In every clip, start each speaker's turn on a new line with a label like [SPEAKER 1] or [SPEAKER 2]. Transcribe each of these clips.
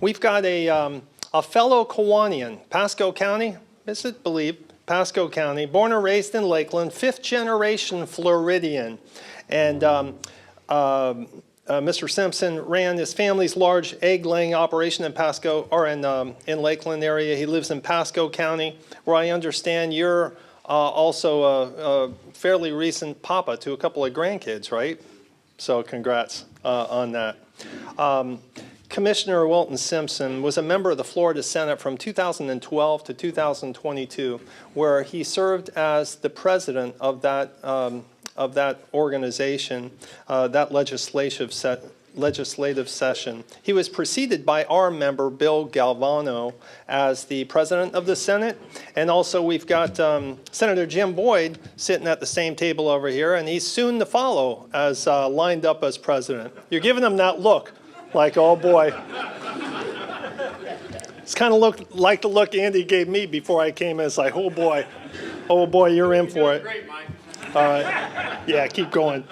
[SPEAKER 1] we've got a fellow Kiwanian, Pasco County, is it believed? Pasco County, born and raised in Lakeland, fifth generation Floridian. And Mr. Simpson ran his family's large egg laying operation in Pasco, or in Lakeland area. He lives in Pasco County, where I understand you're also a fairly recent papa to a couple of grandkids, right? So congrats on that. Commissioner Wilton Simpson was a member of the Florida Senate from 2012 to 2022, where he served as the president of that organization, that legislative session. He was preceded by our member, Bill Galvano, as the president of the Senate. And also we've got Senator Jim Boyd sitting at the same table over here, and he's soon to follow as lined up as president. You're giving him that look. Like, oh boy. It's kind of like the look Andy gave me before I came in. It's like, oh boy, you're in for it.
[SPEAKER 2] Great, Mike.
[SPEAKER 1] All right, yeah, keep going.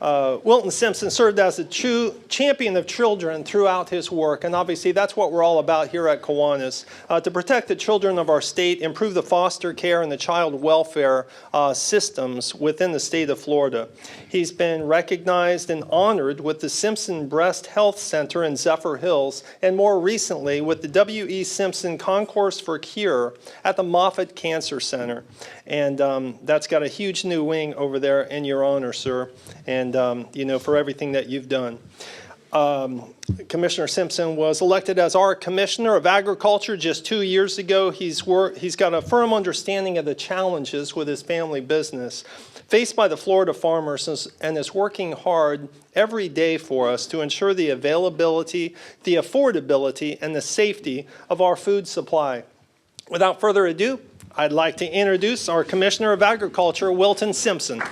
[SPEAKER 1] Wilton Simpson served as a true champion of children throughout his work, and obviously that's what we're all about here at Kiwanis, to protect the children of our state, improve the foster care and the child welfare systems within the state of Florida. He's been recognized and honored with the Simpson Breast Health Center in Zephyr Hills, and more recently with the W.E. Simpson Concourse for Cure at the Moffitt Cancer Center. And that's got a huge new wing over there in your honor, sir, and for everything that you've done. Commissioner Simpson was elected as our Commissioner of Agriculture just 2 years ago. He's got a firm understanding of the challenges with his family business faced by the Florida farmers, and is working hard every day for us to ensure the availability, the affordability, and the safety of our food supply. Without further ado, I'd like to introduce our Commissioner of Agriculture, Wilton Simpson.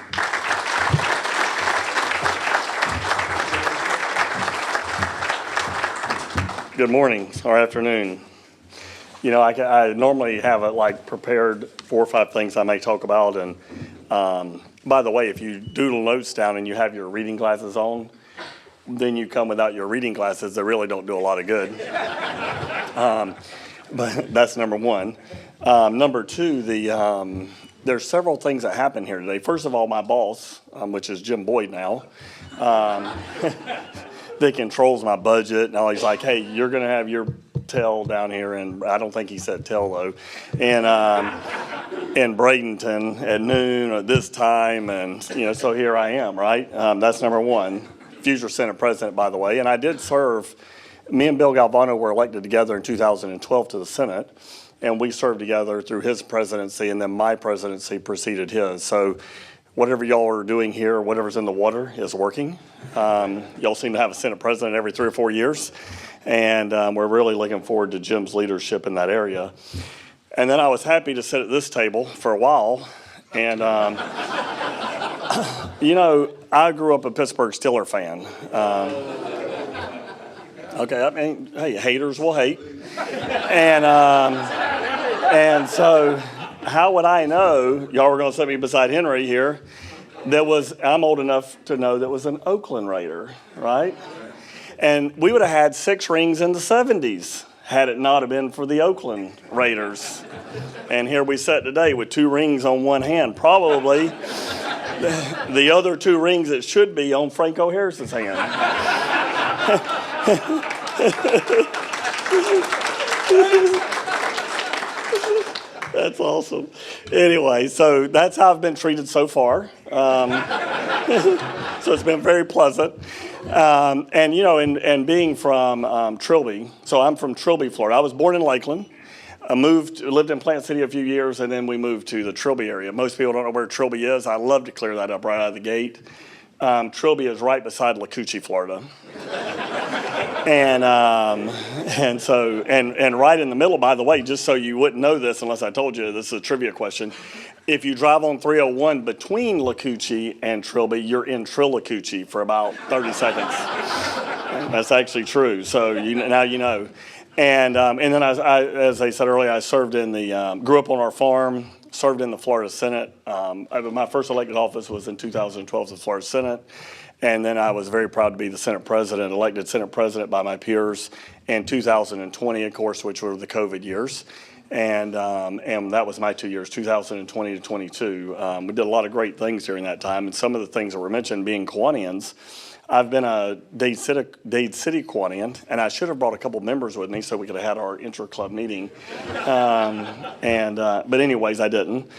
[SPEAKER 3] Good morning or afternoon. I normally have prepared 4 or 5 things I may talk about. And by the way, if you doodle notes down and you have your reading glasses on, then you come without your reading glasses. They really don't do a lot of good. But that's number one. Number two, there's several things that happen here today. First of all, my boss, which is Jim Boyd now, that controls my budget. Now he's like, hey, you're going to have your tail down here, and I don't think he said tail though, and in Bradenton at noon at this time, and so here I am, right? That's number one. Future Senate President, by the way, and I did serve. Me and Bill Galvano were elected together in 2012 to the Senate, and we served together through his presidency, and then my presidency preceded his. So whatever y'all are doing here, whatever's in the water is working. Y'all seem to have a Senate president every 3 or 4 years, and we're really looking forward to Jim's leadership in that area. And then I was happy to sit at this table for a while, and I grew up a Pittsburgh Steelers fan. Okay, I mean, hey, haters will hate. And so how would I know, y'all were going to set me beside Henry here, I'm old enough to know that was an Oakland Raider, right? And we would have had 6 rings in the 70s had it not have been for the Oakland Raiders. And here we sit today with 2 rings on one hand. Probably the other 2 rings that should be on Franco Harris's hand. That's awesome. Anyway, so that's how I've been treated so far. So it's been very pleasant. And being from Trilby, so I'm from Trilby, Florida. I was born in Lakeland. I lived in Plant City a few years, and then we moved to the Trilby area. Most people don't know where Trilby is. I love to clear that up right out of the gate. Trilby is right beside Lacoochee, Florida. And right in the middle, by the way, just so you wouldn't know this unless I told you, this is a trivia question. If you drive on 301 between Lacoochee and Trilby, you're in Trilacoochee for about 30 seconds. That's actually true. So now you know. And then as I said earlier, I served grew up on our farm, served in the Florida Senate. My first elected office was in 2012 to the Florida Senate. And then I was very proud to be the Senate President, elected Senate President by my peers in 2020, of course, which were the COVID years. And that was my 2 years, 2020 to 22. We did a lot of great things during that time. And some of the things that were mentioned being Kiwanians, I've been a Dade City Kiwanian, and I should have brought a couple members with me so we could have had our inter-club meeting. But anyways, I didn't.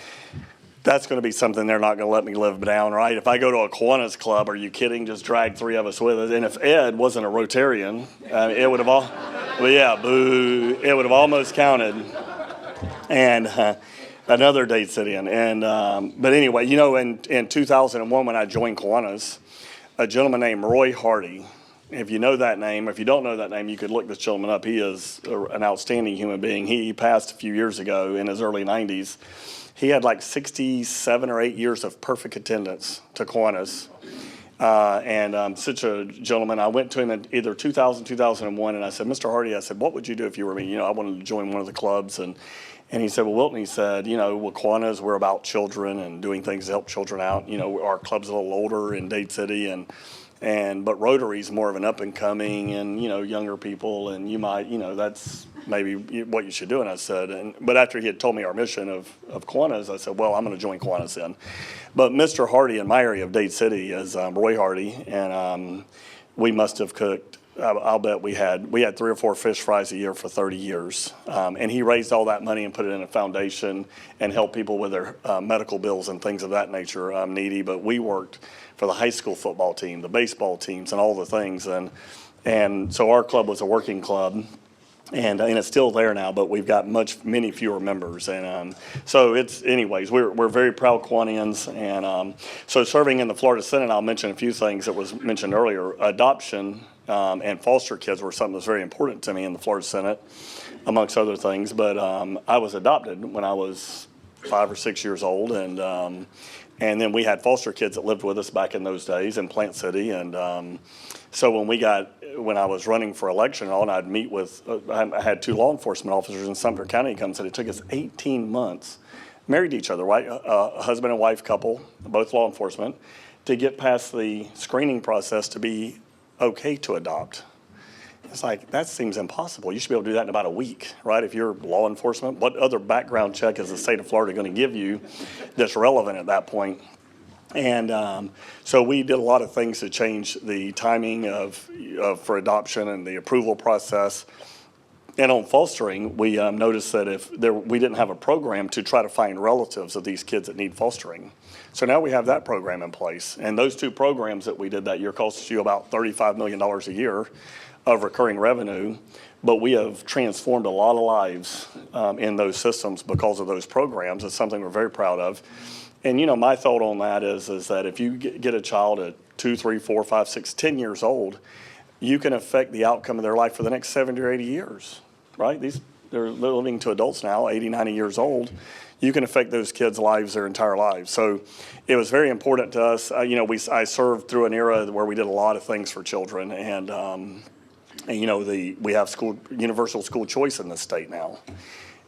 [SPEAKER 3] That's going to be something they're not going to let me live down, right? If I go to a Kiwanis club, are you kidding? Just drag 3 of us with us. And if Ed wasn't a Rotarian, it would have all, well, yeah, boo, it would have almost counted. And another Dade Cityan. But anyway, you know, in 2001 when I joined Kiwanis, a gentleman named Roy Hardy. If you know that name, if you don't know that name, you could look this gentleman up. He is an outstanding human being. He passed a few years ago in his early 90s. He had like 67 or 8 years of perfect attendance to Kiwanis. Such a gentleman. I went to him in either 2000, 2001, and I said, Mr. Hardy, I said, what would you do if you were me? You know, I wanted to join one of the clubs. And he said, well, Wilton, he said, you know, well, Kiwanis, we're about children and doing things to help children out. You know, our club's a little older in Dade City, but Rotary's more of an up and coming and, you know, younger people, and you might, you know, that's maybe what you should do. And I said, but after he had told me our mission of Kiwanis, I said, well, I'm going to join Kiwanis then. But Mr. Hardy in my area of Dade City is Roy Hardy, and we must have cooked, I'll bet we had 3 or 4 fish fries a year for 30 years. And he raised all that money and put it in a foundation and helped people with their medical bills and things of that nature, needy. But we worked for the high school football team, the baseball teams, and all the things. And so our club was a working club. And it's still there now, but we've got many fewer members. And so anyways, we're very proud Kiwanians. And so serving in the Florida Senate, I'll mention a few things that was mentioned earlier. Adoption and foster kids were something that was very important to me in the Florida Senate, amongst other things. But I was adopted when I was 5 or 6 years old. And then we had foster kids that lived with us back in those days in Plant City. And so when I was running for election and all, and I'd meet with, I had 2 law enforcement officers in Sumter County come and said it took us 18 months, married to each other, right? A husband and wife couple, both law enforcement, to get past the screening process to be okay to adopt. It's like, that seems impossible. You should be able to do that in about a week, right? If you're law enforcement, what other background check is the state of Florida going to give you that's relevant at that point? And so we did a lot of things to change the timing for adoption and the approval process. And on fostering, we noticed that we didn't have a program to try to find relatives of these kids that need fostering. So now we have that program in place. And those 2 programs that we did that year cost you about $35 million a year of recurring revenue. But we have transformed a lot of lives in those systems because of those programs. It's something we're very proud of. And, you know, my thought on that is that if you get a child at 2, 3, 4, 5, 6, 10 years old, you can affect the outcome of their life for the next 70 or 80 years, right? They're living to adults now, 80, 90 years old. You can affect those kids' lives their entire lives. So it was very important to us. You know, I served through an era where we did a lot of things for children. And you know, we have universal school choice in this state now.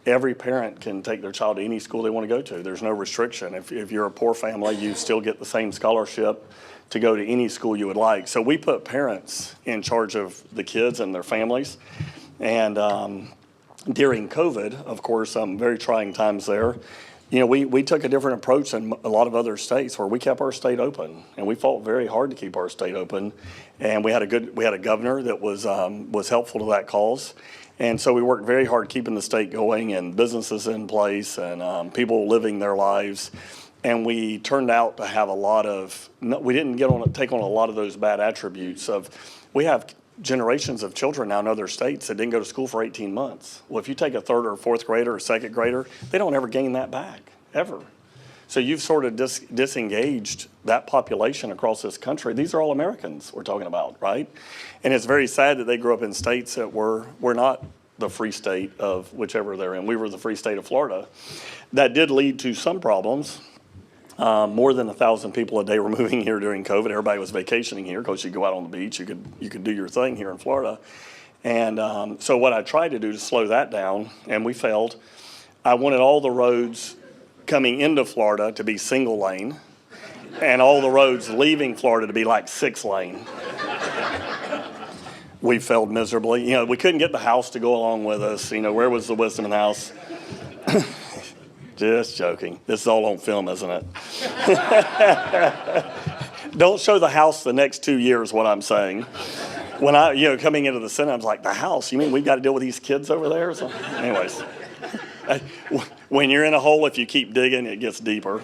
[SPEAKER 3] Every parent can take their child to any school they want to go to. There's no restriction. If you're a poor family, you still get the same scholarship to go to any school you would like. So we put parents in charge of the kids and their families. And during COVID, of course, very trying times there, you know, we took a different approach than a lot of other states where we kept our state open. And we fought very hard to keep our state open. And we had a governor that was helpful to that cause. And so we worked very hard keeping the state going and businesses in place and people living their lives. And we turned out to have we didn't take on a lot of those bad attributes we have generations of children now in other states that didn't go to school for 18 months. Well, if you take a 3rd or 4th grader or 2nd grader, they don't ever gain that back, ever. So you've sort of disengaged that population across this country. These are all Americans we're talking about, right? And it's very sad that they grew up in states that were not the free state of whichever they're in. We were the free state of Florida. That did lead to some problems. More than 1,000 people a day were moving here during COVID. Everybody was vacationing here because you go out on the beach, you could do your thing here in Florida. And so what I tried to do to slow that down, and we failed, I wanted all the roads coming into Florida to be single lane, and all the roads leaving Florida to be like 6 lane. We failed miserably. You know, we couldn't get the House to go along with us. You know, where was the wisdom in the House? Just joking. This is all on film, isn't it? Don't show the House the next 2 years, what I'm saying. When coming into the Senate, I was like, the House? You mean we've got to deal with these kids over there? So, anyways, when you're in a hole, if you keep digging, it gets deeper.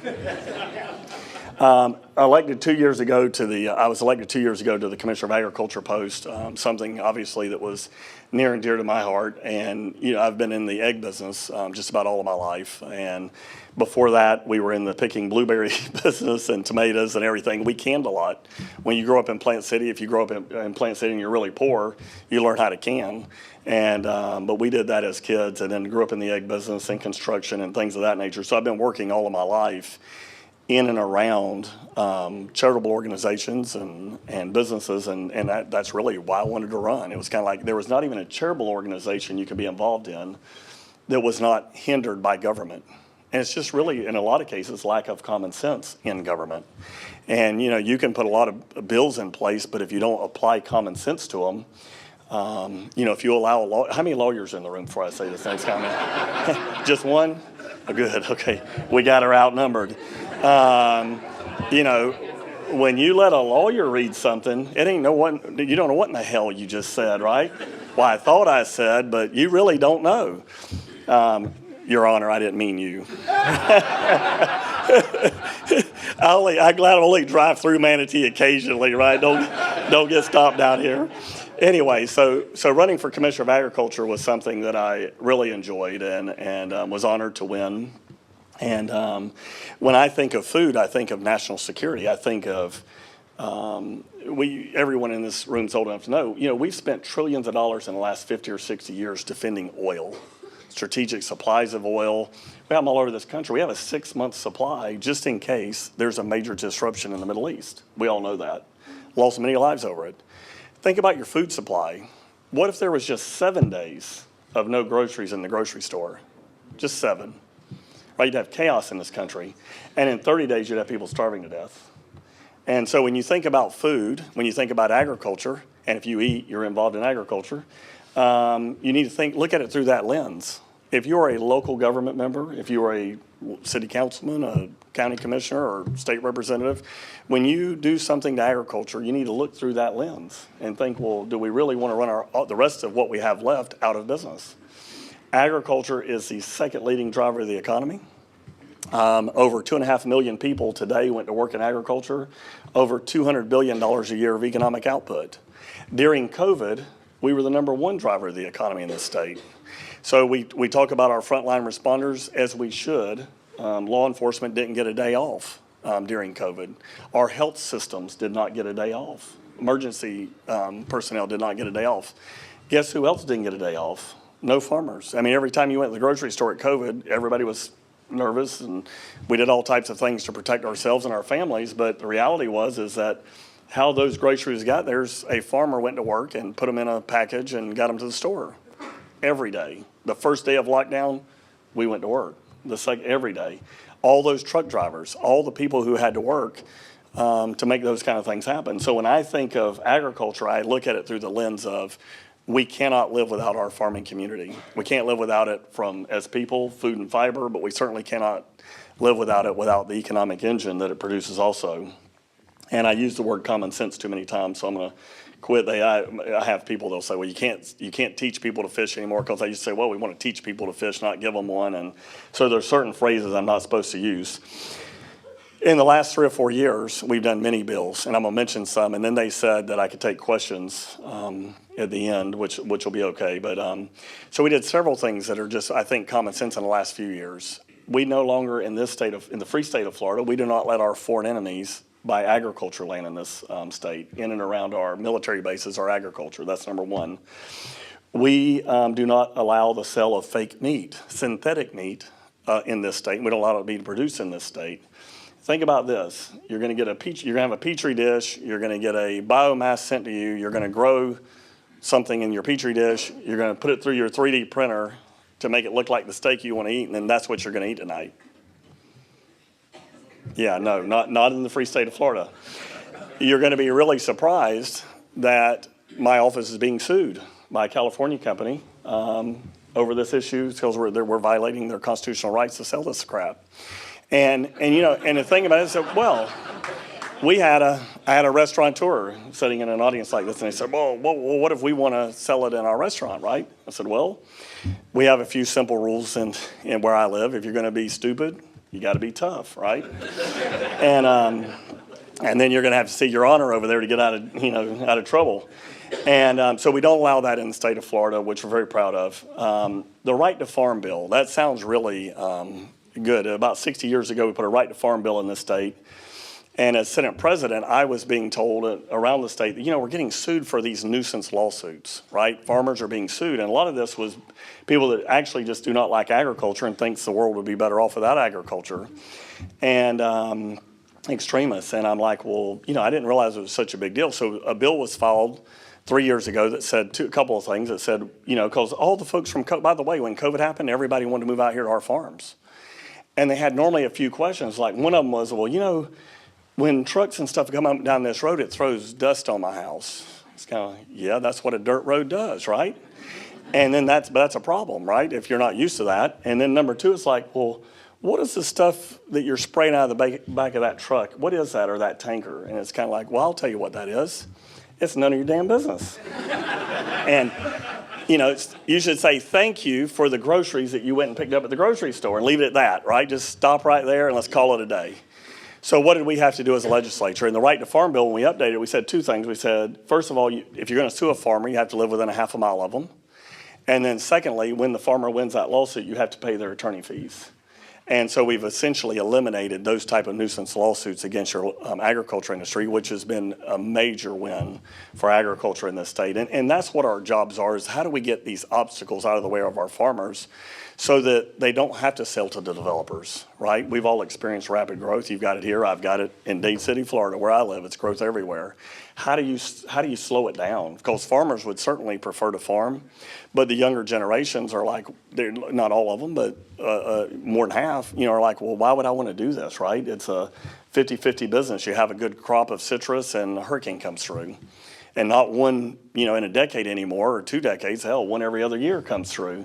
[SPEAKER 3] I was elected 2 years ago to the Commissioner of Agriculture post, something obviously that was near and dear to my heart. And, you know, I've been in the egg business just about all of my life. And before that, we were in the picking blueberry business and tomatoes and everything. We canned a lot. When you grow up in Plant City, if you grow up in Plant City and you're really poor, you learn how to can. And but we did that as kids, and then grew up in the egg business and construction and things of that nature. So I've been working all of my life in and around charitable organizations and businesses, and that's really why I wanted to run. It was kind of like there was not even a charitable organization you could be involved in that was not hindered by government. And it's just really, in a lot of cases, lack of common sense in government. And, you know, you can put a lot of bills in place, but if you don't apply common sense to them, you know, if you allow how many lawyers are in the room before I say this next comment? Just one? Oh, good, okay. We got her outnumbered. You know, when you let a lawyer read something, you don't know what in the hell you just said, right? Well, I thought I said, but you really don't know. Your Honor, I didn't mean you. I'm glad I only drive through Manatee occasionally, right? Don't get stopped out here. Anyway, so running for Commissioner of Agriculture was something that I really enjoyed and was honored to win. And when I think of food, I think of national security. I think of everyone in this room is old enough to know, you know, we've spent trillions of dollars in the last 50 or 60 years defending oil, strategic supplies of oil. We have them all over this country. We have a 6-month supply just in case there's a major disruption in the Middle East. We all know that. Lost many lives over it. Think about your food supply. What if there was just 7 days of no groceries in the grocery store? Just 7. Right? You'd have chaos in this country. And in 30 days, you'd have people starving to death. And so when you think about food, when you think about agriculture, and if you eat, you're involved in agriculture, you need to look at it through that lens. If you're a local government member, if you are a city councilman, a county commissioner, or state representative, when you do something to agriculture, you need to look through that lens and think, well, do we really want to run the rest of what we have left out of business? Agriculture is the second leading driver of the economy. Over 2.5 million people today went to work in agriculture, over $200 billion a year of economic output. During COVID, we were the #1 driver of the economy in this state. So we talk about our frontline responders, as we should. Law enforcement didn't get a day off during COVID. Our health systems did not get a day off. Emergency personnel did not get a day off. Guess who else didn't get a day off? No farmers. I mean, every time you went to the grocery store at COVID, everybody was nervous, and we did all types of things to protect ourselves and our families. But the reality is that how those groceries got there, a farmer went to work and put them in a package and got them to the store every day. The first day of lockdown, we went to work. The second, every day. All those truck drivers, all the people who had to work to make those kind of things happen. So when I think of agriculture, I look at it through the lens of we cannot live without our farming community. We can't live without it as people, food and fiber, but we certainly cannot live without it without the economic engine that it produces also. And I use the word common sense too many times, so I'm going to quit. I have people, they'll say, well, you can't teach people to fish anymore, because I used to say, well, we want to teach people to fish, not give them one. And so there's certain phrases I'm not supposed to use. In the last 3 or 4 years, we've done many bills, and I'm going to mention some, and then they said that I could take questions at the end, which will be okay. But so we did several things that are just, I think, common sense in the last few years. We no longer, in the free state of Florida, we do not let our foreign enemies buy agriculture land in this state. In and around our military bases are agriculture. That's #1. We do not allow the sale of fake meat, synthetic meat, in this state. We don't allow it to be produced in this state. Think about this. You're going to have a petri dish. You're going to get a biomass sent to you. You're going to grow something in your petri dish. You're going to put it through your 3D printer to make it look like the steak you want to eat, and then that's what you're going to eat tonight. Yeah, no, not in the free state of Florida. You're going to be really surprised that my office is being sued by a California company over this issue because we're violating their constitutional rights to sell this crap. And the thing about it is that, well, I had a restaurateur sitting in an audience like this, and they said, well, what if we want to sell it in our restaurant, right? I said, well, we have a few simple rules in where I live. If you're going to be stupid, you got to be tough, right? And then you're going to have to see your honor over there to get out of trouble. And so we don't allow that in the state of Florida, which we're very proud of. The right to farm bill, that sounds really good. About 60 years ago, we put a right to farm bill in this state. And as Senate President, I was being told around the state that, we're getting sued for these nuisance lawsuits, right? Farmers are being sued. And a lot of this was people that actually just do not like agriculture and thinks the world would be better off without agriculture. And extremists. And I'm like, well, I didn't realize it was such a big deal. So a bill was filed 3 years ago that said a couple of things. That said, because all the folks from by the way, when COVID happened, everybody wanted to move out here to our farms. And they had normally a few questions. Like one of them was, well, when trucks and stuff come up down this road, it throws dust on my house. It's kind of, yeah, that's what a dirt road does, right? And then that's a problem, right? If you're not used to that. And then number two, it's like, well, what is the stuff that you're spraying out of the back of that truck? What is that, or that tanker? And it's kind of like, well, I'll tell you what that is. It's none of your damn business. And, you should say thank you for the groceries that you went and picked up at the grocery store and leave it at that, right? Just stop right there and let's call it a day. So what did we have to do as a legislature? In the right to farm bill, when we updated it, we said two things. We said, first of all, if you're going to sue a farmer, you have to live within a half a mile of them. And then secondly, when the farmer wins that lawsuit, you have to pay their attorney fees. And so we've essentially eliminated those type of nuisance lawsuits against your agriculture industry, which has been a major win for agriculture in this state. And that's what our jobs are, is how do we get these obstacles out of the way of our farmers so that they don't have to sell to the developers, right? We've all experienced rapid growth. You've got it here. I've got it in Dade City, Florida, where I live. It's growth everywhere. How do you slow it down? Because farmers would certainly prefer to farm, but the younger generations are like, they're not all of them, but more than half, are like, well, why would I want to do this, right? It's a 50-50 business. You have a good crop of citrus and a hurricane comes through. And not one, in a decade anymore, or 2 decades, hell, one every other year comes through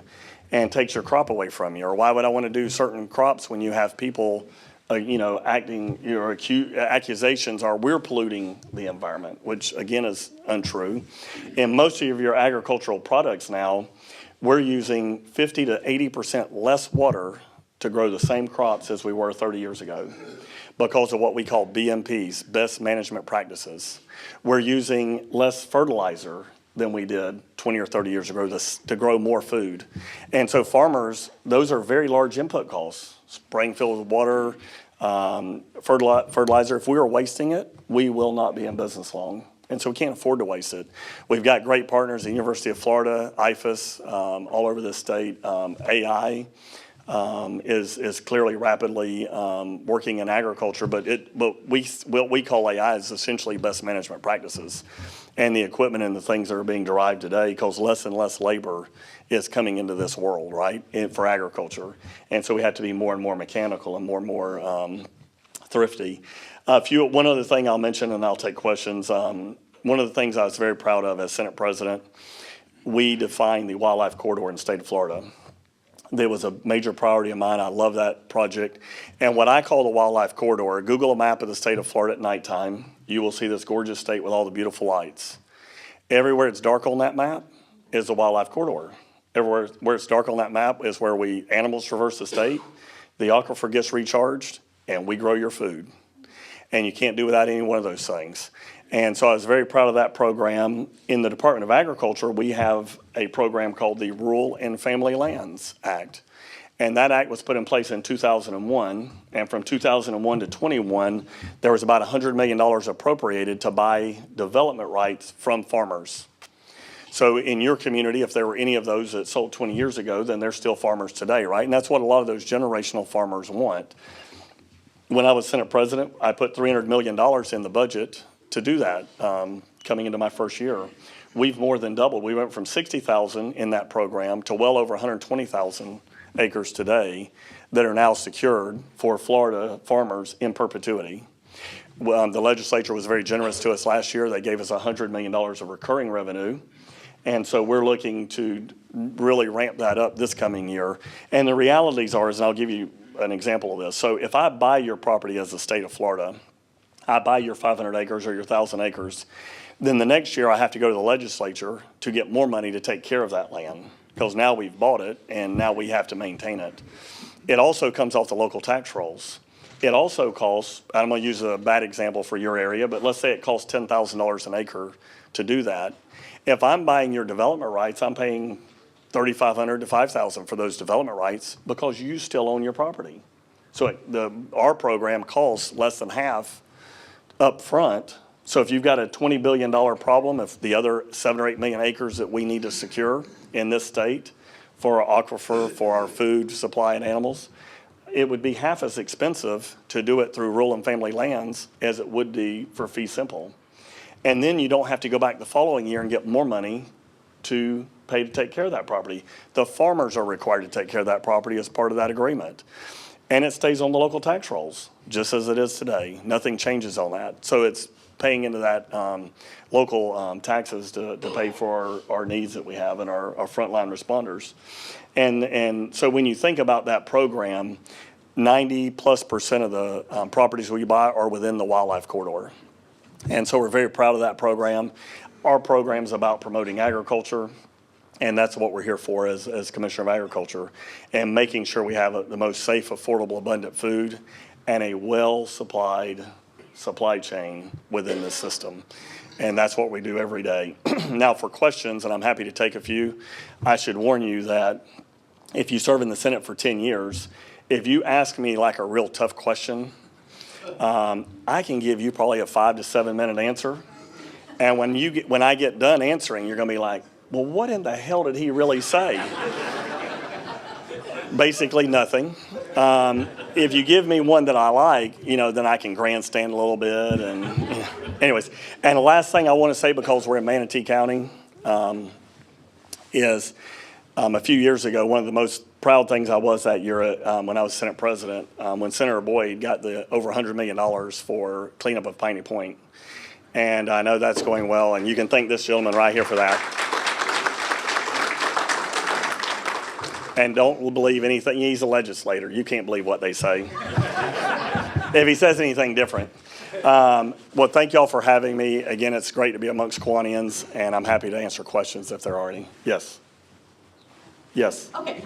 [SPEAKER 3] and takes your crop away from you. Or why would I want to do certain crops when you have people acting, accusations are we're polluting the environment, which again is untrue. In most of your agricultural products now, we're using 50 to 80% less water to grow the same crops as we were 30 years ago because of what we call BMPs, best management practices. We're using less fertilizer than we did 20 or 30 years ago to grow more food. And so farmers, those are very large input costs. Spraying filled with water, fertilizer. If we are wasting it, we will not be in business long. And so we can't afford to waste it. We've got great partners, the University of Florida, IFAS, all over the state. AI is clearly rapidly working in agriculture, but what we call AI is essentially best management practices. And the equipment and the things that are being derived today, because less and less labor is coming into this world, right, for agriculture. And so we have to be more and more mechanical and more thrifty. One other thing I'll mention, and I'll take questions. One of the things I was very proud of as Senate President, we defined the wildlife corridor in the state of Florida. That was a major priority of mine. I love that project. And what I call the wildlife corridor, Google a map of the state of Florida at nighttime. You will see this gorgeous state with all the beautiful lights. Everywhere it's dark on that map is the wildlife corridor. Everywhere where it's dark on that map is where animals traverse the state, the aquifer gets recharged, and we grow your food. And you can't do without any one of those things. And so I was very proud of that program. In the Department of Agriculture, we have a program called the Rural and Family Lands Act. And that act was put in place in 2001. And from 2001 to 21, there was about $100 million appropriated to buy development rights from farmers. So in your community, if there were any of those that sold 20 years ago, then they're still farmers today, right? And that's what a lot of those generational farmers want. When I was Senate President, I put $300 million in the budget to do that coming into my first year. We've more than doubled. We went from 60,000 in that program to well over 120,000 acres today that are now secured for Florida farmers in perpetuity. The legislature was very generous to us last year. They gave us $100 million of recurring revenue. And so we're looking to really ramp that up this coming year. And the realities are, and I'll give you an example of this. So if I buy your property as the state of Florida, I buy your 500 acres or your 1,000 acres, then the next year I have to go to the legislature to get more money to take care of that land, because now we've bought it and now we have to maintain it. It also comes off the local tax rolls. It also costs, I'm going to use a bad example for your area, but let's say it costs $10,000 an acre to do that. If I'm buying your development rights, I'm paying $3,500 to $5,000 for those development rights because you still own your property. So our program costs less than half up front. So if you've got a $20 billion problem, if the other 7 or 8 million acres that we need to secure in this state for our aquifer, for our food supply and animals, it would be half as expensive to do it through rural and family lands as it would be for fee simple. And then you don't have to go back the following year and get more money to pay to take care of that property. The farmers are required to take care of that property as part of that agreement. And it stays on the local tax rolls, just as it is today. Nothing changes on that. So it's paying into that local taxes to pay for our needs that we have and our frontline responders. And so when you think about that program, 90+% of the properties we buy are within the wildlife corridor. And so we're very proud of that program. Our program is about promoting agriculture, and that's what we're here for as Commissioner of Agriculture, and making sure we have the most safe, affordable, abundant food and a well-supplied supply chain within this system. And that's what we do every day. Now for questions, and I'm happy to take a few, I should warn you that if you serve in the Senate for 10 years, if you ask me like a real tough question, I can give you probably a 5 to 7 minute answer. And when I get done answering, you're going to be like, well, what in the hell did he really say? Basically nothing. If you give me one that I like, then I can grandstand a little bit. And anyways, and the last thing I want to say, because we're in Manatee County, is a few years ago, one of the most proud things I was that year when I was Senate President, when Senator Boyd got the over $100 million for cleanup of Piney Point. And I know that's going well, and you can thank this gentleman right here for that. And don't believe anything. He's a legislator. You can't believe what they say. If he says anything different. Well, thank y'all for having me. Again, it's great to be amongst Kiwanians, and I'm happy to answer questions if there are any. Yes. Yes.
[SPEAKER 2] Okay.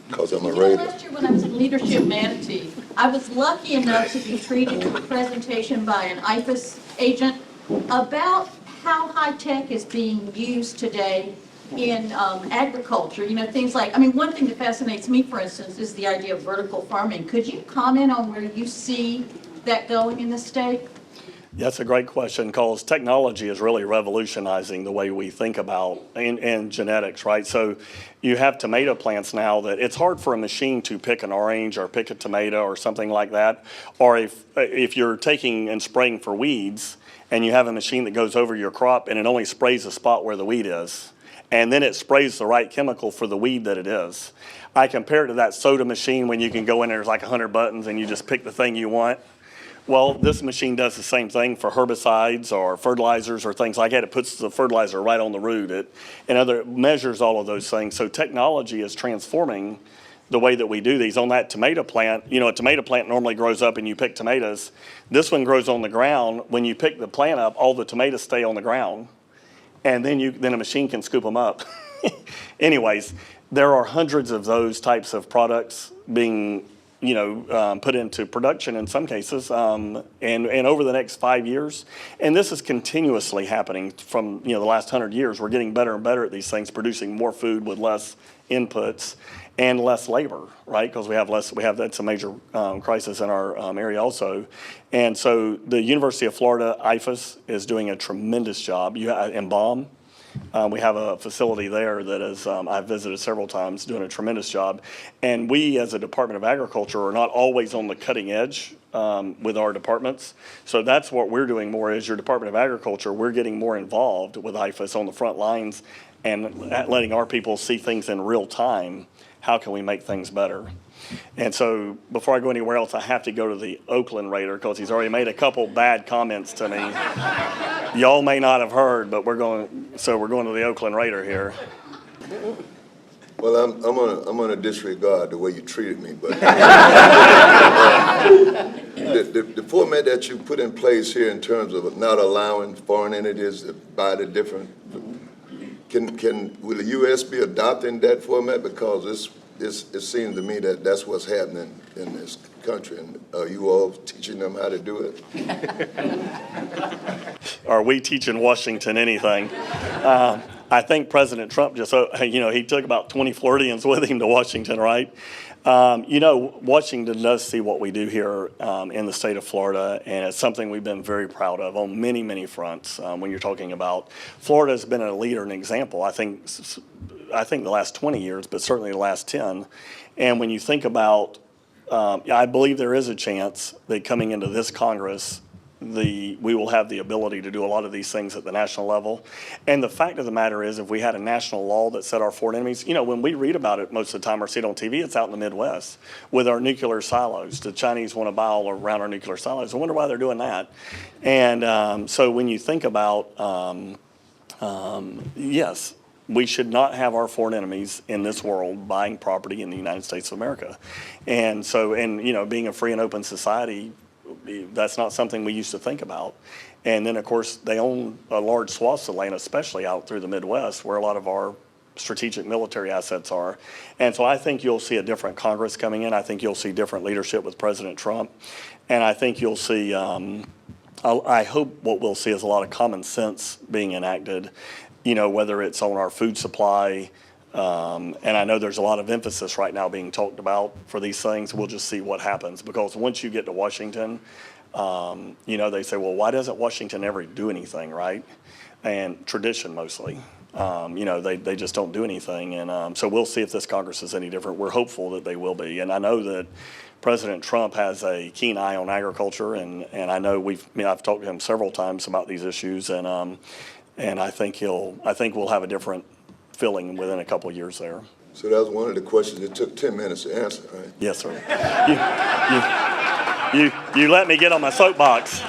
[SPEAKER 4] Because I'm a radio.
[SPEAKER 2] Last year when I was in Leadership Manatee, I was lucky enough to be treated to a presentation by an IFAS agent about how high tech is being used today in agriculture. Things like, one thing that fascinates me, for instance, is the idea of vertical farming. Could you comment on where you see that going in the state?
[SPEAKER 3] That's a great question, because technology is really revolutionizing the way we think about and genetics, right? So you have tomato plants now that it's hard for a machine to pick an orange or pick a tomato or something like that. Or if you're taking and spraying for weeds and you have a machine that goes over your crop and it only sprays the spot where the weed is, and then it sprays the right chemical for the weed that it is. I compare it to that soda machine when you can go in there, there's like 100 buttons and you just pick the thing you want. Well, this machine does the same thing for herbicides or fertilizers or things like that. It puts the fertilizer right on the root. It measures all of those things. So technology is transforming the way that we do these. On that tomato plant, a tomato plant normally grows up and you pick tomatoes. This one grows on the ground. When you pick the plant up, all the tomatoes stay on the ground. And then a machine can scoop them up. Anyways, there are hundreds of those types of products being put into production in some cases, and over the next 5 years. And this is continuously happening from the last 100 years. We're getting better and better at these things, producing more food with less inputs and less labor, right? Because that's a major crisis in our area also. And so the University of Florida, IFAS, is doing a tremendous job. In Baum, we have a facility there that is, I've visited several times, doing a tremendous job. And we, as a Department of Agriculture, are not always on the cutting edge with our departments. So that's what we're doing more is your Department of Agriculture, we're getting more involved with IFAS on the front lines and letting our people see things in real time. How can we make things better? And so before I go anywhere else, I have to go to the Oakland Raider because he's already made a couple bad comments to me. Y'all may not have heard, but we're going to the Oakland Raider here.
[SPEAKER 4] Well, I'm gonna disregard the way you treated me, but the format that you put in place here in terms of not allowing foreign entities to buy the different, will the U.S. be adopting that format? Because it seems to me that that's what's happening in this country, and are you all teaching them how to do it?
[SPEAKER 3] Are we teaching Washington anything? I think President Trump just, he took about 20 Floridians with him to Washington, right? Washington does see what we do here in the state of Florida, and it's something we've been very proud of on many, many fronts. When you're talking about Florida has been a leader and example, I think the last 20 years, but certainly the last 10. And when you think about, I believe there is a chance that coming into this Congress, we will have the ability to do a lot of these things at the national level. And the fact of the matter is, if we had a national law that said our foreign enemies, when we read about it most of the time or see it on TV, it's out in the Midwest with our nuclear silos. The Chinese want to buy all around our nuclear silos. I wonder why they're doing that. And so when you think about, yes, we should not have our foreign enemies in this world buying property in the United States of America. And so, being a free and open society, that's not something we used to think about. And then, of course, they own a large swaths of land, especially out through the Midwest, where a lot of our strategic military assets are. And so I think you'll see a different Congress coming in. I think you'll see different leadership with President Trump. And I think you'll see, I hope what we'll see is a lot of common sense being enacted, whether it's on our food supply. And I know there's a lot of emphasis right now being talked about for these things. We'll just see what happens, because once you get to Washington, they say, well, why doesn't Washington ever do anything, right? And tradition mostly. They just don't do anything. And so we'll see if this Congress is any different. We're hopeful that they will be. And I know that President Trump has a keen eye on agriculture, and I know I've talked to him several times about these issues, and I think we'll have a different feeling within a couple of years there.
[SPEAKER 4] So that was one of the questions that took 10 minutes to answer, right?
[SPEAKER 3] Yes, sir. You let me get on my soapbox.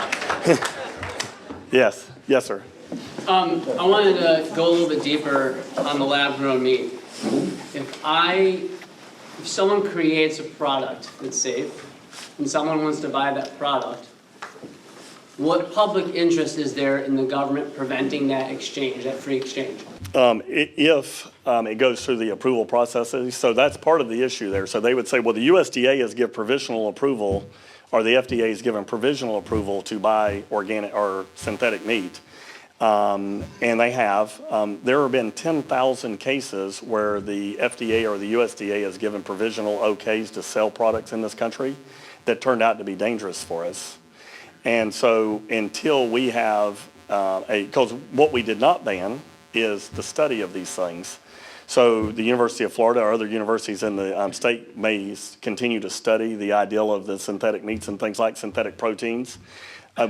[SPEAKER 3] Yes, sir.
[SPEAKER 5] I wanted to go a little bit deeper on the lab-grown meat. If someone creates a product that's safe and someone wants to buy that product, what public interest is there in the government preventing that exchange, that free exchange?
[SPEAKER 3] If it goes through the approval processes, so that's part of the issue there. So they would say, well, the USDA has given provisional approval, or the FDA has given provisional approval to buy organic or synthetic meat. And they have. There have been 10,000 cases where the FDA or the USDA has given provisional okays to sell products in this country that turned out to be dangerous for us. And so until we have because what we did not ban is the study of these things. So the University of Florida or other universities in the state may continue to study the ideal of the synthetic meats and things like synthetic proteins.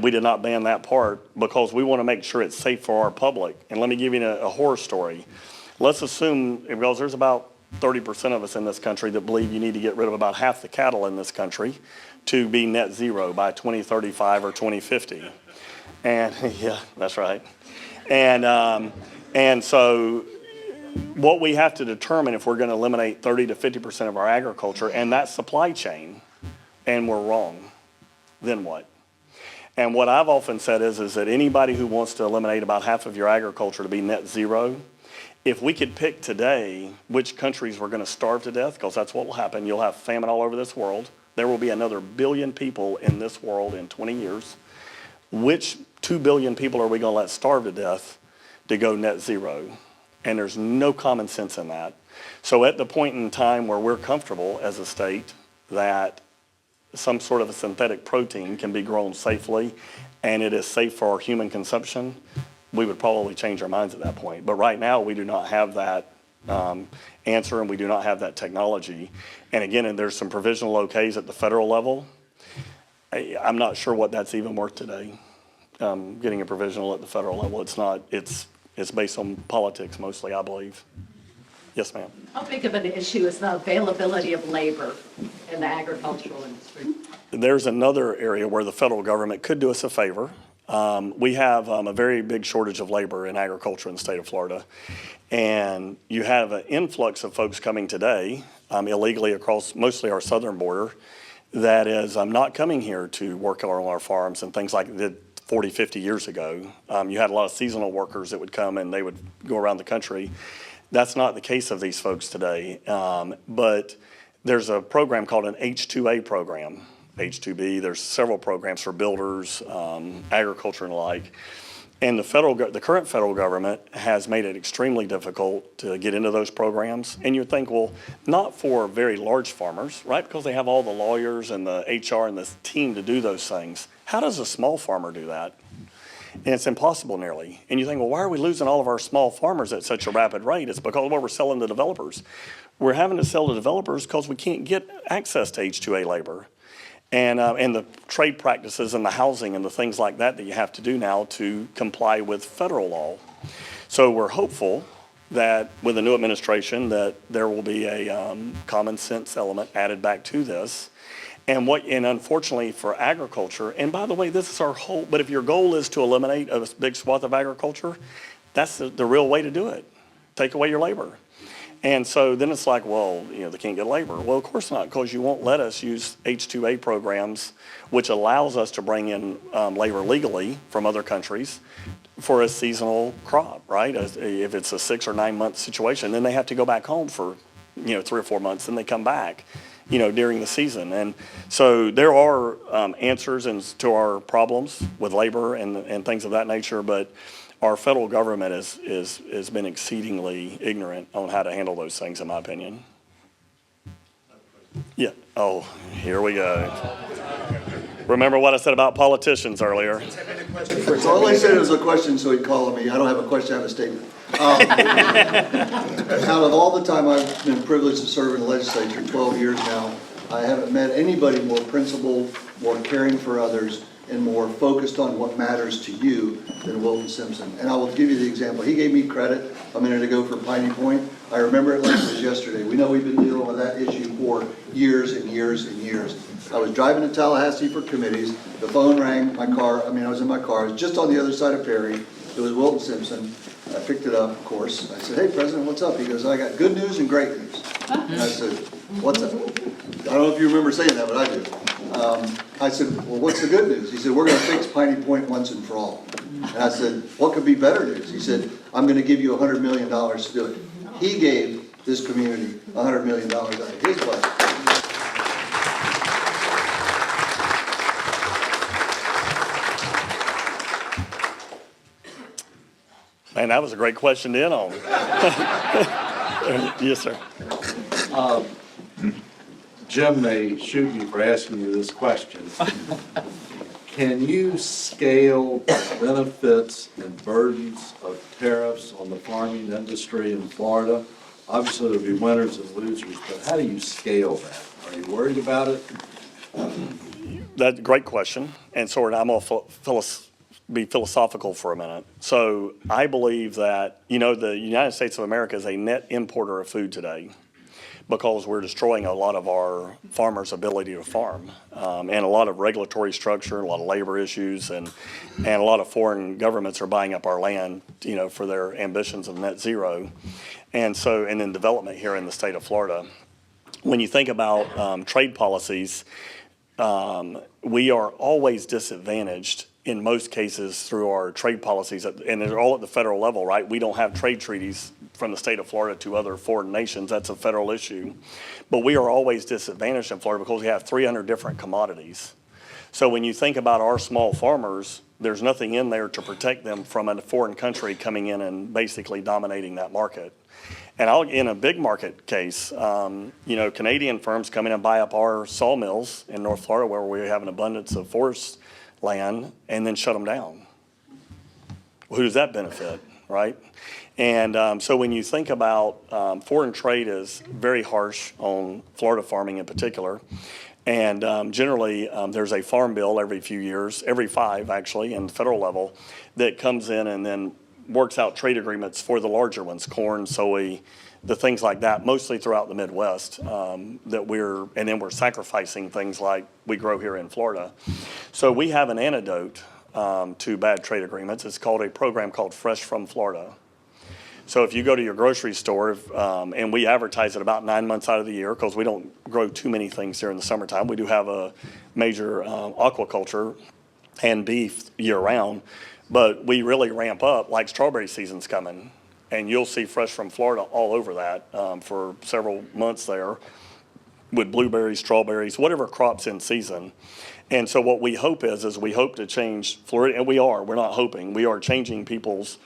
[SPEAKER 3] We did not ban that part because we want to make sure it's safe for our public. And let me give you a horror story. Let's assume, because there's about 30% of us in this country that believe you need to get rid of about half the cattle in this country to be net zero by 2035 or 2050. And yeah, that's right. And so what we have to determine if we're going to eliminate 30 to 50% of our agriculture and that supply chain, and we're wrong, then what? And what I've often said is that anybody who wants to eliminate about half of your agriculture to be net zero, if we could pick today which countries we're going to starve to death, because that's what will happen, you'll have famine all over this world. There will be another 1 billion people in this world in 20 years. Which 2 billion people are we going to let starve to death to go net zero? And there's no common sense in that. So at the point in time where we're comfortable as a state that some sort of a synthetic protein can be grown safely and it is safe for our human consumption, we would probably change our minds at that point. But right now we do not have that answer, and we do not have that technology. And again, and there's some provisional okays at the federal level. I'm not sure what that's even worth today. Getting a provisional at the federal level, it's not. It's based on politics mostly, I believe. Yes, ma'am.
[SPEAKER 6] How big of an issue is the availability of labor in the agricultural industry?
[SPEAKER 3] There's another area where the federal government could do us a favor. We have a very big shortage of labor in agriculture in the state of Florida. And you have an influx of folks coming today illegally across mostly our southern border that is not coming here to work on our farms and things like that 40, 50 years ago. You had a lot of seasonal workers that would come and they would go around the country. That's not the case of these folks today. But there's a program called an H-2A program. H-2B, there's several programs for builders, agriculture and the like. And the current federal government has made it extremely difficult to get into those programs. And you'd think, well, not for very large farmers, right? Because they have all the lawyers and the HR and the team to do those things. How does a small farmer do that? And it's impossible nearly. And you think, well, why are we losing all of our small farmers at such a rapid rate? It's because of what we're selling to developers. We're having to sell to developers because we can't get access to H-2A labor. And the trade practices and the housing and the things like that you have to do now to comply with federal law. So we're hopeful that with the new administration that there will be a common sense element added back to this. And unfortunately for agriculture, and by the way, this is our whole, but if your goal is to eliminate a big swath of agriculture, that's the real way to do it. Take away your labor. And so then it's like, well, they can't get labor. Well, of course not, because you won't let us use H-2A programs, which allows us to bring in labor legally from other countries for a seasonal crop, right? If it's a 6 or 9 month situation, then they have to go back home for, 3 or 4 months, then they come back, during the season. And so there are answers to our problems with labor and things of that nature, but our federal government has been exceedingly ignorant on how to handle those things, in my opinion. Yeah. Oh, here we go. Remember what I said about politicians earlier?
[SPEAKER 7] All I said was a question, so he'd call on me. I don't have a question, I have a statement. Out of all the time I've been privileged to serve in the legislature, 12 years now, I haven't met anybody more principled, more caring for others, and more focused on what matters to you than Wilton Simpson. And I will give you the example. He gave me credit a minute ago for Piney Point. I remember it like it was yesterday. We know we've been dealing with that issue for years and years and years. I was driving to Tallahassee for committees. The phone rang, I was in my car. I was just on the other side of Perry. It was Wilton Simpson. I picked it up, of course. I said, "Hey, President, what's up?" He goes, "I got good news and great news." And I said, "What's up?" I don't know if you remember saying that, but I do. I said, "Well, what's the good news?" He said, "We're going to fix Piney Point once and for all." And I said, "What could be better news?" He said, "I'm going to give you $100 million to do it." He gave this community $100 million out of his budget.
[SPEAKER 3] Man, that was a great question to end on. Yes, sir.
[SPEAKER 8] Jim may shoot me for asking you this question. Can you scale benefits and burdens of tariffs on the farming industry in Florida? Obviously, there'll be winners and losers, but how do you scale that? Are you worried about it?
[SPEAKER 3] That's a great question. And so I'm going to be philosophical for a minute. So I believe that, the United States of America is a net importer of food today, because we're destroying a lot of our farmers' ability to farm, and a lot of regulatory structure, a lot of labor issues, and a lot of foreign governments are buying up our land, for their ambitions of net zero, and then development here in the state of Florida. When you think about trade policies, we are always disadvantaged in most cases through our trade policies, and they're all at the federal level, right? We don't have trade treaties from the state of Florida to other foreign nations. That's a federal issue. But we are always disadvantaged in Florida because we have 300 different commodities. So when you think about our small farmers, there's nothing in there to protect them from a foreign country coming in and basically dominating that market. And in a big market case, Canadian firms come in and buy up our sawmills in North Florida, where we have an abundance of forest land, and then shut them down. Who does that benefit, right? And so when you think about foreign trade is very harsh on Florida farming in particular. And generally, there's a farm bill every few years, every 5 actually, in the federal level, that comes in and then works out trade agreements for the larger ones, corn, soy, the things like that, mostly throughout the Midwest, and then we're sacrificing things like we grow here in Florida. So we have an antidote to bad trade agreements. It's called a program called Fresh from Florida. So if you go to your grocery store, and we advertise it about 9 months out of the year because we don't grow too many things here in the summertime. We do have a major aquaculture and beef year round, but we really ramp up like strawberry season's coming. And you'll see Fresh from Florida all over that for several months there with blueberries, strawberries, whatever crops in season. And so what we hope is we hope to change Florida, and we're not hoping, we are changing people's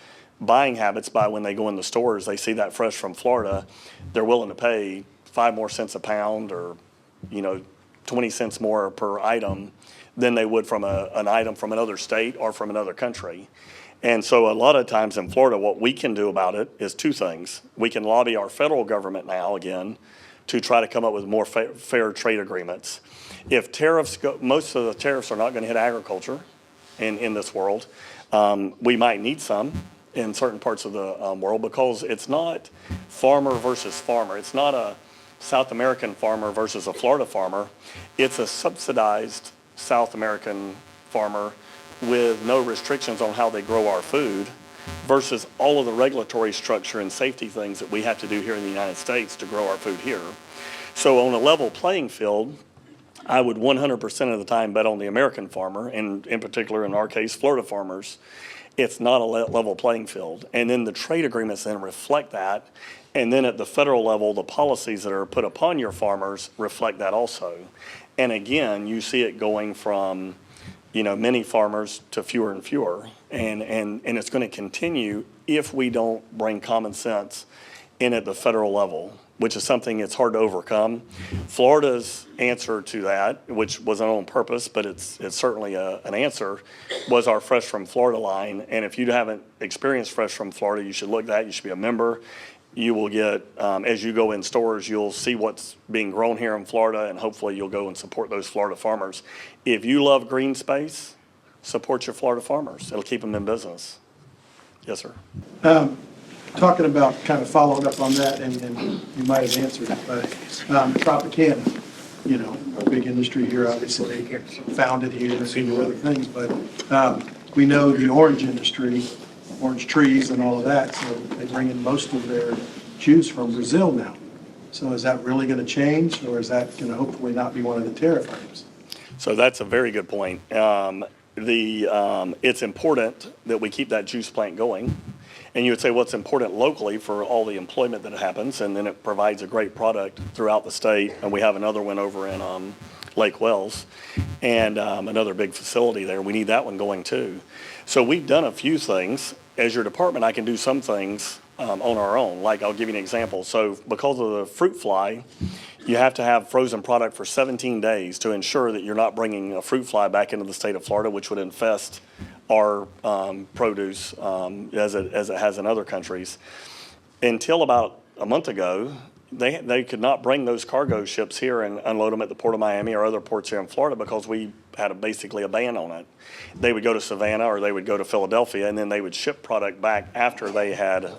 [SPEAKER 3] buying habits by when they go in the stores, they see that Fresh from Florida, they're willing to pay 5 more cents a pound or, 20 cents more per item than they would from an item from another state or from another country. And so a lot of times in Florida, what we can do about it is 2 things. We can lobby our federal government now again to try to come up with more fair trade agreements. If tariffs go, most of the tariffs are not going to hit agriculture in this world. We might need some in certain parts of the world because it's not farmer versus farmer. It's not a South American farmer versus a Florida farmer. It's a subsidized South American farmer with no restrictions on how they grow our food versus all of the regulatory structure and safety things that we have to do here in the United States to grow our food here. So on a level playing field, I would 100% of the time bet on the American farmer, and in particular in our case, Florida farmers. It's not a level playing field. And then the trade agreements then reflect that. And then at the federal level, the policies that are put upon your farmers reflect that also. And again, you see it going from many farmers to fewer and fewer. And it's going to continue if we don't bring common sense in at the federal level, which is something it's hard to overcome. Florida's answer to that, which wasn't on purpose, but it's certainly an answer, was our Fresh from Florida line. And if you haven't experienced Fresh from Florida, you should look at that. You should be a member. You will get, as you go in stores, you'll see what's being grown here in Florida, and hopefully you'll go and support those Florida farmers. If you love green space, support your Florida farmers. It'll keep them in business. Yes, sir.
[SPEAKER 9] Talking about, kind of following up on that, and you might have answered it, but Tropicana, a big industry here, obviously, founded here, and seen other things, but we know the orange industry, orange trees and all of that, so they bring in most of their juice from Brazil now. So is that really going to change, or is that going to hopefully not be one of the tariff items?
[SPEAKER 3] So that's a very good point. It's important that we keep that juice plant going. And you would say what's important locally for all the employment that happens, and then it provides a great product throughout the state. And we have another one over in Lake Wells, and another big facility there. We need that one going too. So we've done a few things. As your department, I can do some things on our own. Like, I'll give you an example. So because of the fruit fly, you have to have frozen product for 17 days to ensure that you're not bringing a fruit fly back into the state of Florida, which would infest our produce as it has in other countries. Until about a month ago, they could not bring those cargo ships here and unload them at the Port of Miami or other ports here in Florida because we had basically a ban on it. They would go to Savannah or they would go to Philadelphia, and then they would ship product back after they had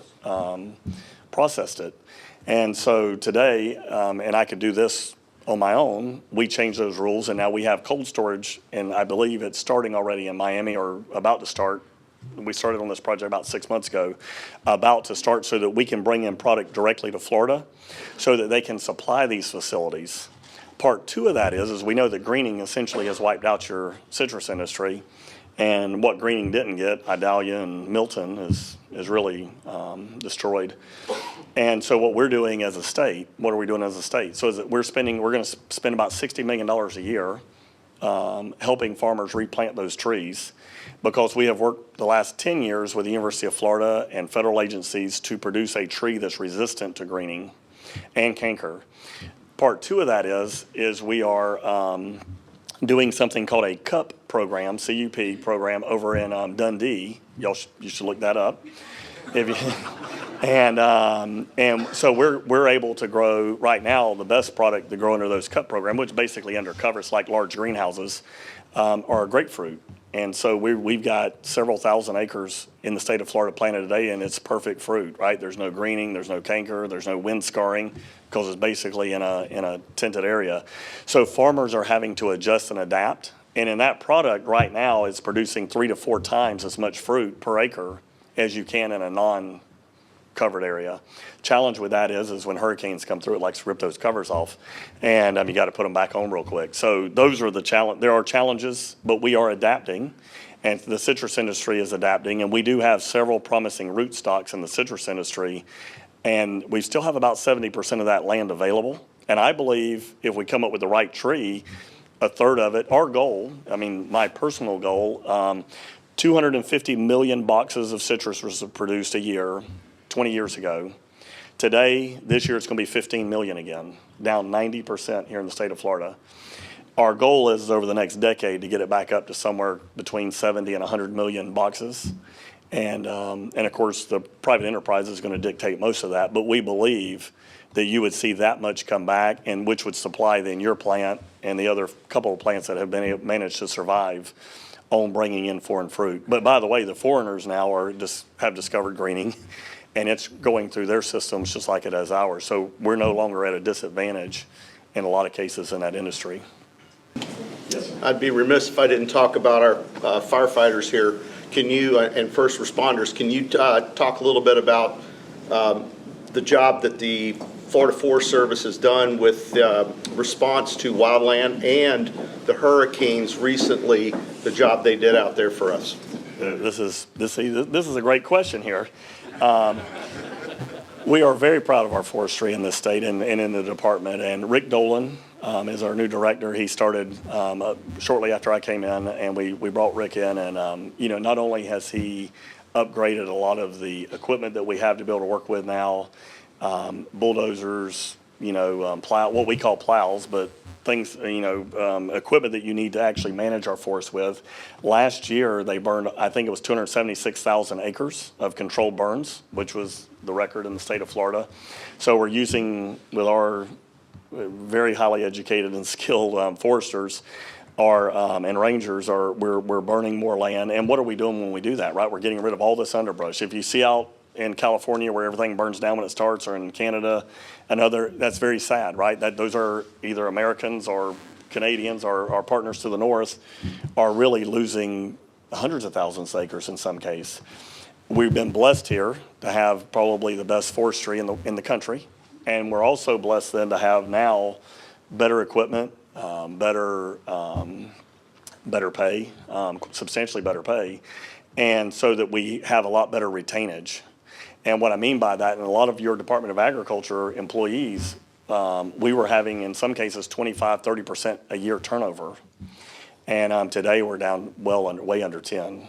[SPEAKER 3] processed it. And so today, and I could do this on my own, we changed those rules, and now we have cold storage, and I believe it's starting already in Miami or about to start. We started on this project about 6 months ago, about to start, so that we can bring in product directly to Florida so that they can supply these facilities. Part 2 of that is we know that greening essentially has wiped out your citrus industry, and what greening didn't get, Idalia and Milton, is really destroyed. And so what we're doing as a state, what are we doing as a state? So is that we're going to spend about $60 million a year helping farmers replant those trees, because we have worked the last 10 years with the University of Florida and federal agencies to produce a tree that's resistant to greening and canker. Part 2 of that is we are doing something called a CUP program, CUP program over in Dundee. You should look that up. And so we're able to grow right now. The best product to grow under those cut program, which basically under covers like large greenhouses, are grapefruit. And so we've got several thousand acres in the state of Florida planted today, and it's perfect fruit, right? There's no greening, there's no canker, there's no wind scarring, because it's basically in a tinted area. So farmers are having to adjust and adapt. And in that product right now, it's producing 3 to 4 times as much fruit per acre as you can in a non-covered area. Challenge with that is when hurricanes come through, it likes to rip those covers off, and you got to put them back on real quick. So those are the challenge. There are challenges, but we are adapting, and the citrus industry is adapting, and we do have several promising root stocks in the citrus industry, and we still have about 70% of that land available. And I believe if we come up with the right tree, a third of it, our goal, I mean, my personal goal, 250 million boxes of citrus was produced a year 20 years ago. Today, this year, it's going to be 15 million again, down 90% here in the state of Florida. Our goal is over the next decade to get it back up to somewhere between 70 and 100 million boxes. And of course, the private enterprise is going to dictate most of that. But we believe that you would see that much come back, and which would supply then your plant and the other couple of plants that have been managed to survive on bringing in foreign fruit. But by the way, the foreigners now have discovered greening, and it's going through their systems just like it has ours. So we're no longer at a disadvantage in a lot of cases in that industry.
[SPEAKER 10] I'd be remiss if I didn't talk about our firefighters here. Can you, and first responders, can you talk a little bit about the job that the Florida Forest Service has done with response to wildland and the hurricanes recently, the job they did out there for us?
[SPEAKER 3] This is a great question here. We are very proud of our forestry in this state and in the department. And Rick Dolan is our new director. He started shortly after I came in, and we brought Rick in. And not only has he upgraded a lot of the equipment that we have to be able to work with now, bulldozers, plow, what we call plows, but things, equipment that you need to actually manage our forest with. Last year, they burned, I think it was 276,000 acres of controlled burns, which was the record in the state of Florida. So we're using, with our very highly educated and skilled foresters, and rangers, we're burning more land. And what are we doing when we do that, right? We're getting rid of all this underbrush. If you see out in California where everything burns down when it starts, or in Canada, that's very sad, right? Those are either Americans or Canadians or our partners to the north are really losing hundreds of thousands of acres in some case. We've been blessed here to have probably the best forestry in the country, and we're also blessed then to have now better equipment, better pay, substantially better pay, and so that we have a lot better retainage. And what I mean by that, and a lot of your Department of Agriculture employees, we were having, in some cases, 25, 30% a year turnover. And today we're down way under 10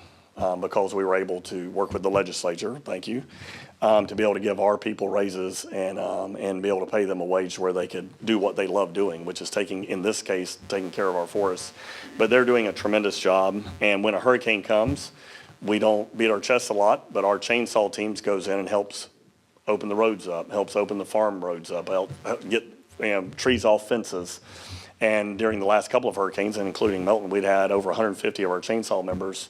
[SPEAKER 3] because we were able to work with the legislature, thank you, to be able to give our people raises and be able to pay them a wage where they could do what they love doing, which is in this case, taking care of our forests. But they're doing a tremendous job. And when a hurricane comes, we don't beat our chests a lot, but our chainsaw teams goes in and helps open the roads up, helps open the farm roads up, help get trees off fences. And during the last couple of hurricanes, and including Milton, we'd had over 150 of our chainsaw members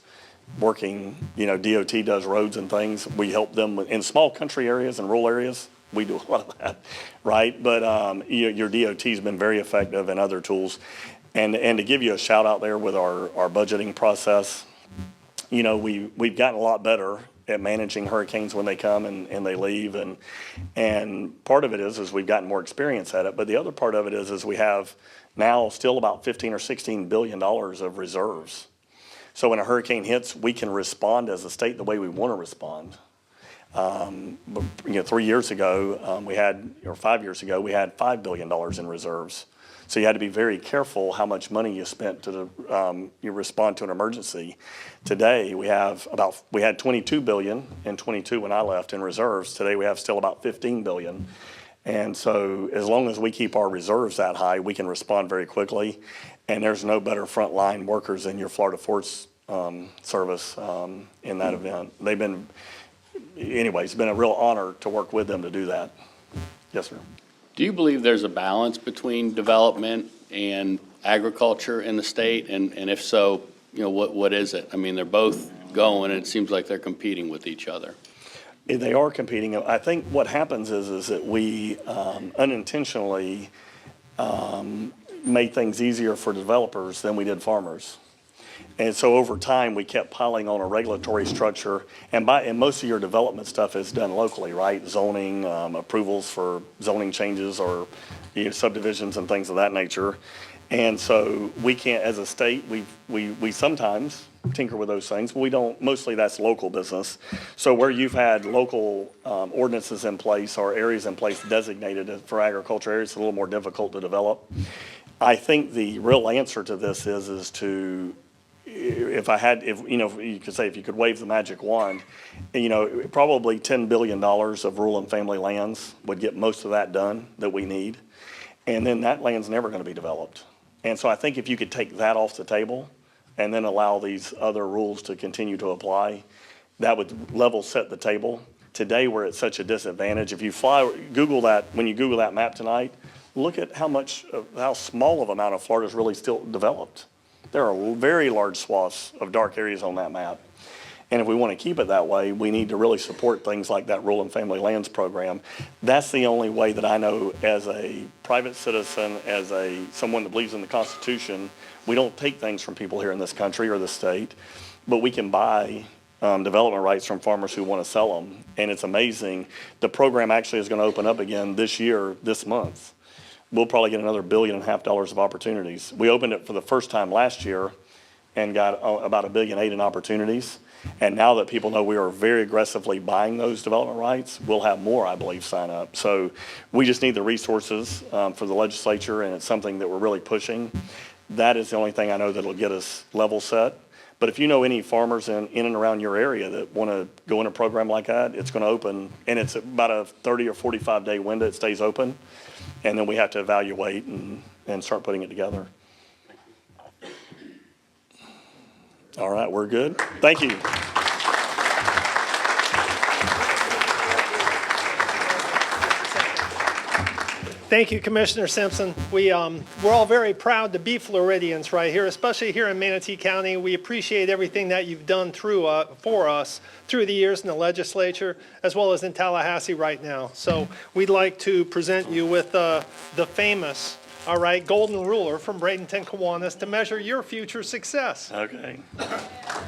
[SPEAKER 3] working. DOT does roads and things. We help them in small country areas and rural areas. We do a lot of that, right? But your DOT's been very effective and other tools. And to give you a shout out there with our budgeting process, we've gotten a lot better at managing hurricanes when they come and they leave. And part of it is we've gotten more experience at it. But the other part of it is we have now still about $15 or $16 billion of reserves. So when a hurricane hits, we can respond as a state the way we want to respond. 3 years ago, 5 years ago, we had $5 billion in reserves. So you had to be very careful how much money you spent to you respond to an emergency. Today we had $22 billion in 22 when I left in reserves. Today we have still about $15 billion. And so as long as we keep our reserves that high, we can respond very quickly. And there's no better frontline workers than your Florida Forest Service in that event. They've been anyway, it's been a real honor to work with them to do that. Yes, sir.
[SPEAKER 11] Do you believe there's a balance between development and agriculture in the state? And if so, what is it? I mean, they're both going, and it seems like they're competing with each other.
[SPEAKER 3] They are competing. I think what happens is that we unintentionally made things easier for developers than we did farmers. And so over time, we kept piling on a regulatory structure, and most of your development stuff is done locally, right? Zoning, approvals for zoning changes or subdivisions and things of that nature. And so we can't, as a state, we sometimes tinker with those things, but we don't, mostly that's local business. So where you've had local ordinances in place or areas in place designated for agriculture areas, it's a little more difficult to develop. I think the real answer to this is to, you could say if you could wave the magic wand, probably $10 billion of rural and family lands would get most of that done that we need. And then that land's never going to be developed. And so I think if you could take that off the table and then allow these other rules to continue to apply, that would level set the table. Today, we're at such a disadvantage. If you Google that, when you Google that map tonight, look at how small of amount of Florida is really still developed. There are very large swaths of dark areas on that map. And if we want to keep it that way, we need to really support things like that Rural and Family Lands Program. That's the only way that I know as a private citizen, as someone that believes in the Constitution, we don't take things from people here in this country or the state, but we can buy development rights from farmers who want to sell them. And it's amazing. The program actually is going to open up again this month. We'll probably get another $1.5 billion of opportunities. We opened it for the first time last year and got about $1.8 billion in opportunities. And now that people know we are very aggressively buying those development rights, we'll have more, I believe, sign up. So we just need the resources for the legislature, and it's something that we're really pushing. That is the only thing I know that'll get us level set. But if you know any farmers in and around your area that want to go in a program like that, it's going to open, and it's about a 30 or 45 day window it stays open. And then we have to evaluate and start putting it together. All right, we're good. Thank you.
[SPEAKER 1] Thank you, Commissioner Simpson. We're all very proud to be Floridians right here, especially here in Manatee County. We appreciate everything that you've done for us through the years in the legislature, as well as in Tallahassee right now. So we'd like to present you with the famous, golden ruler from Bradenton, Kiwanis to measure your future success.
[SPEAKER 3] Okay.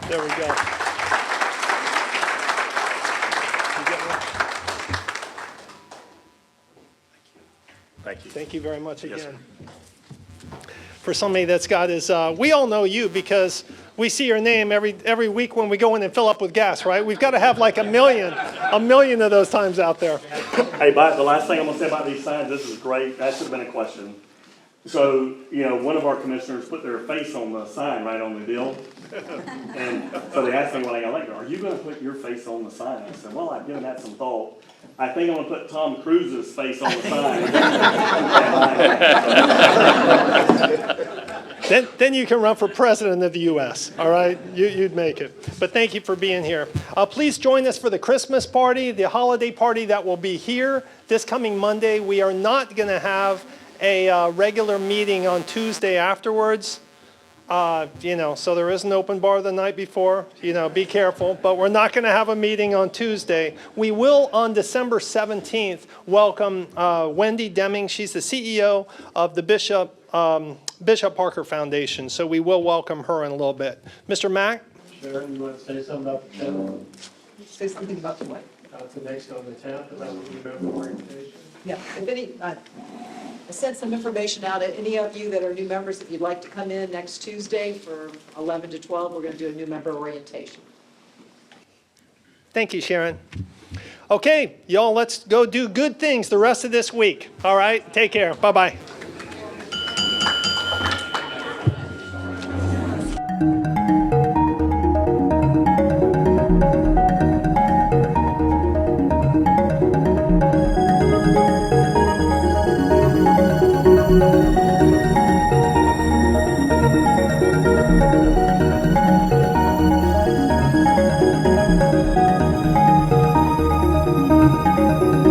[SPEAKER 1] There we go.
[SPEAKER 3] Thank you.
[SPEAKER 1] Thank you very much again.
[SPEAKER 3] Yes, sir.
[SPEAKER 1] For somebody that's got his, we all know you because we see your name every week when we go in and fill up with gas, right? We've got to have like a million of those times out there.
[SPEAKER 3] Hey, the last thing I'm going to say about these signs, this is great. That should have been a question. So, one of our commissioners put their face on the sign right on the deal. And so they asked me when I got elected, are you going to put your face on the sign? I said, well, I've given that some thought. I think I'm going to put Tom Cruise's face on the sign.
[SPEAKER 1] Then you can run for president of the U.S., all right? You'd make it. But thank you for being here. Please join us for the Christmas party, the holiday party that will be here this coming Monday. We are not going to have a regular meeting on Tuesday afterwards. So there is an open bar the night before, be careful, but we're not going to have a meeting on Tuesday. We will on December 17th welcome Wendy Deming. She's the CEO of the Bishop Parker Foundation. So we will welcome her in a little bit. Mr. Mack?
[SPEAKER 9] Sharon, you want to say something about the 10th?
[SPEAKER 6] Say something about what?
[SPEAKER 9] The next on the 10th, about the member orientation?
[SPEAKER 6] Yeah, if any, I sent some information out. Any of you that are new members, if you'd like to come in next Tuesday for 11 to 12, we're going to do a new member orientation.
[SPEAKER 1] Thank you, Sharon. Okay, y'all, let's go do good things the rest of this week. All right, take care. Bye-bye. you.